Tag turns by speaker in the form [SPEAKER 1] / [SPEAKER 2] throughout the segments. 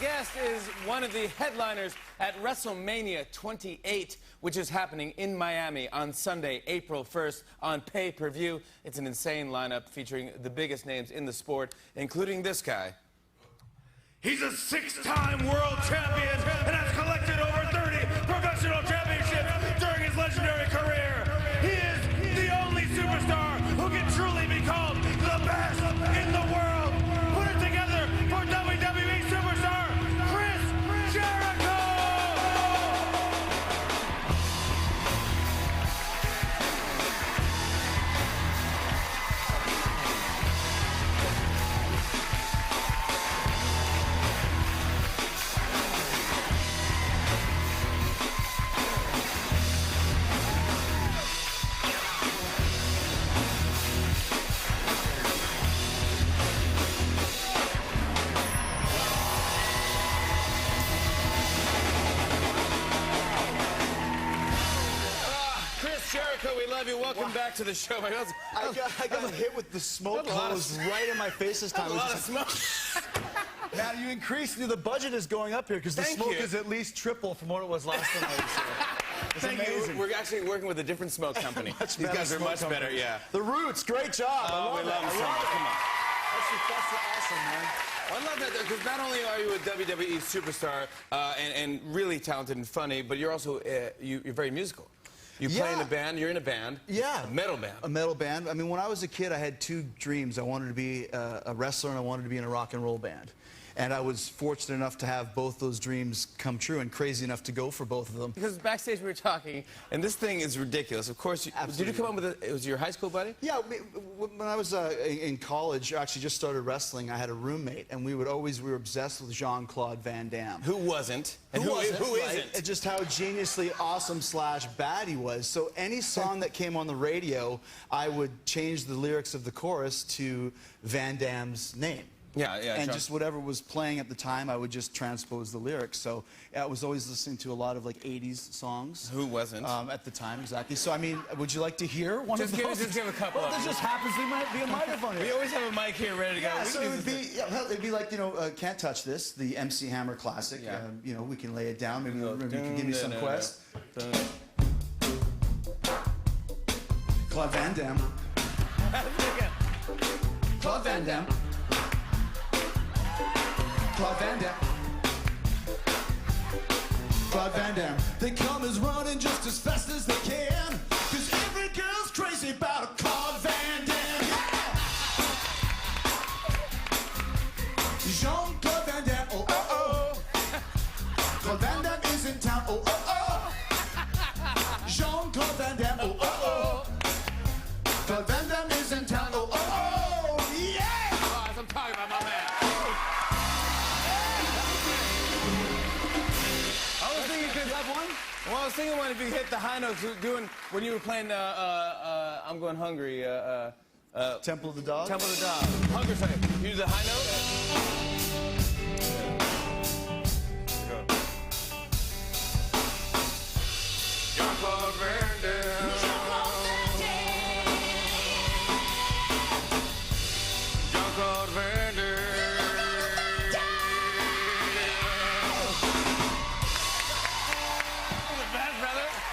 [SPEAKER 1] guest is one of the headliners at WrestleMania 28, which is happening in Miami on Sunday, April 1st on pay-per-view. It's an insane lineup featuring the biggest names in the sport, including this guy.
[SPEAKER 2] He's a six-time world champion and has collected over 30 professional championships during his legendary career. He is the only superstar who can truly be called the best in the world. Put it together for WWE superstar Chris Jericho!
[SPEAKER 1] Jericho, we love you. Welcome back to the show. I
[SPEAKER 3] got hit with the smoke hose right in my face this time.
[SPEAKER 1] A lot of smoke.
[SPEAKER 3] Now you increased. The budget is going up here because the smoke is at least triple from what it was last time I was here. It's amazing.
[SPEAKER 1] We're actually working with a different smoke company. These guys are much better, yeah.
[SPEAKER 3] The Roots, great job.
[SPEAKER 1] Oh, we love them so much. Come on.
[SPEAKER 3] That's awesome, man.
[SPEAKER 1] Well, I love that because not only are you a WWE superstar and really talented and funny, but you're also you're very musical. You play in a band, you're in a band.
[SPEAKER 3] Yeah.
[SPEAKER 1] A metal band.
[SPEAKER 3] A metal band. I mean, when I was a kid, I had two dreams. I wanted to be a wrestler and I wanted to be in a rock and roll band. And I was fortunate enough to have both those dreams come true and crazy enough to go for both of them.
[SPEAKER 1] Because backstage we were talking, and this thing is ridiculous. Of course, did you come up with it? It was your high school buddy?
[SPEAKER 3] Yeah, when I was in college, I actually just started wrestling. I had a roommate, and we were obsessed with Jean-Claude Van Damme.
[SPEAKER 1] Who wasn't? And who isn't?
[SPEAKER 3] And just how geniusly awesome / bad he was. So any song that came on the radio, I would change the lyrics of the chorus to Van Damme's name.
[SPEAKER 1] Yeah,
[SPEAKER 3] and just whatever was playing at the time, I would just transpose the lyrics. So I was always listening to a lot of like 80s songs.
[SPEAKER 1] Who wasn't?
[SPEAKER 3] At the time, exactly. So I mean, would you like to hear one of those?
[SPEAKER 1] Just give a couple.
[SPEAKER 3] Well, there just happens to be a microphone here.
[SPEAKER 1] We always have a mic here ready to go.
[SPEAKER 3] Yeah, so it'd be like, you know, Can't Touch This, the MC Hammer classic.
[SPEAKER 1] Yeah.
[SPEAKER 3] You know, we can lay it down. Maybe you can give me some quest. Claude Van Damme. Claude Van Damme. Claude Van Damme. Claude Van Damme. They come as running just as fast as they can. Cause every girl's crazy about a Claude Van Damme. Yeah! Jean-Claude Van Damme, oh, oh, oh. Claude Van Damme is in town, oh, oh, oh. Jean-Claude Van Damme, oh, oh, oh. Claude Van Damme is in town, oh, oh, oh. Yeah!
[SPEAKER 1] Oh, I'm talking about my man. Well, I was thinking if you hit the high notes doing when you were playing I'm Going Hungry.
[SPEAKER 3] Temple of the Dog?
[SPEAKER 1] Temple of the Dog. Hunger Strike. You do the high note? Jean-Claude Van Damme. Jean-Claude Van Damme.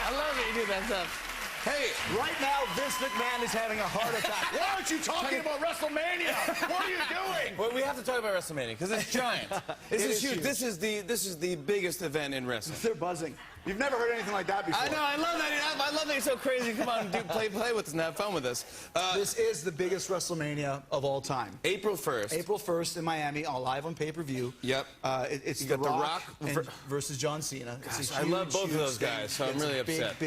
[SPEAKER 1] I love it. You do that stuff.
[SPEAKER 3] Hey, right now, Vince McMahon is having a heart attack. Why aren't you talking about WrestleMania? What are you doing?
[SPEAKER 1] Well, we have to talk about WrestleMania because it's giant. This is huge. This is the biggest event in wrestling.
[SPEAKER 3] They're buzzing. You've never heard anything like that before.
[SPEAKER 1] I know. I love that. I love that you're so crazy. Come on, play with us and have fun with us.
[SPEAKER 3] This is the biggest WrestleMania of all time.
[SPEAKER 1] April 1st.
[SPEAKER 3] April 1st in Miami, all live on pay-per-view.
[SPEAKER 1] Yep.
[SPEAKER 3] It's The Rock versus John Cena.
[SPEAKER 1] Gosh, I love both of those guys, so I'm really upset.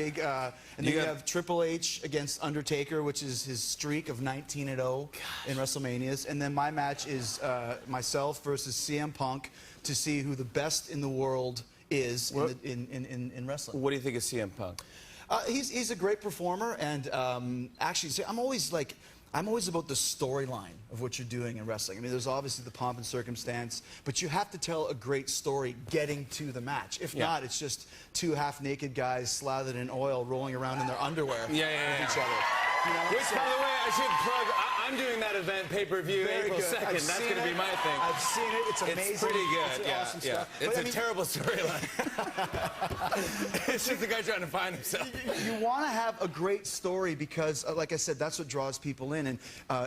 [SPEAKER 3] And then you have Triple H against Undertaker, which is his streak of 19-0 in WrestleManias. And then my match is myself versus CM Punk to see who the best in the world is in wrestling.
[SPEAKER 1] What do you think of CM Punk?
[SPEAKER 3] He's a great performer, and actually, I'm always about the storyline of what you're doing in wrestling. I mean, there's obviously the pomp and circumstance, but you have to tell a great story getting to the match. If not, it's just two half-naked guys slathered in oil rolling around in their underwear with each other. You know,
[SPEAKER 1] which, by the way, I should plug. I'm doing that event pay-per-view April 2nd. That's going to be my thing.
[SPEAKER 3] I've seen it. It's amazing.
[SPEAKER 1] It's pretty good.
[SPEAKER 3] It's awesome. and
[SPEAKER 1] Yeah,
[SPEAKER 3] stuff.
[SPEAKER 1] it's
[SPEAKER 3] But, I
[SPEAKER 1] a
[SPEAKER 3] mean,
[SPEAKER 1] terrible storyline. It's just a guy trying to find himself.
[SPEAKER 3] you want to have a great story because, like I said, that's what draws people in. And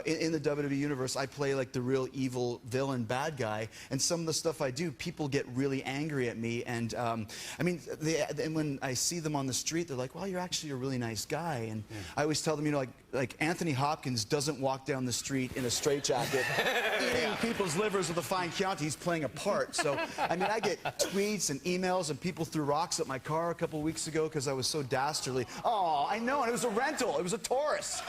[SPEAKER 3] in the WWE universe, I play like the real evil villain, bad guy. And some of the stuff I do, people get really angry at me. And I mean, and when I see them on the street, they're like, "Well, you're actually a really nice guy." And I always tell them, you know, like Anthony Hopkins doesn't walk down the street in a straitjacket eating people's livers with a fine Chianti. He's playing a part. So, I mean, I get tweets and emails, and people threw rocks at my car a couple weeks ago because I was so dastardly. Oh, I know, and it was a rental. It was a Taurus.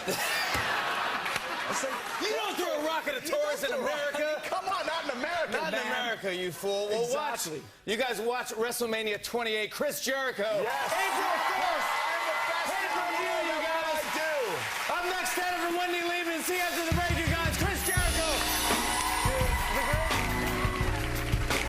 [SPEAKER 3] It's like,
[SPEAKER 1] You don't throw a rock at a Taurus in America.
[SPEAKER 3] Come on, not in America,
[SPEAKER 1] Not in America, you fool. Well,
[SPEAKER 3] Exactly.
[SPEAKER 1] You guys watch WrestleMania 28. Chris Jericho.
[SPEAKER 3] Yes.
[SPEAKER 1] April 1st.
[SPEAKER 3] I'm the best
[SPEAKER 1] Pay-per-view, you guys.
[SPEAKER 3] I do.
[SPEAKER 1] Up next, Stanford from Wendy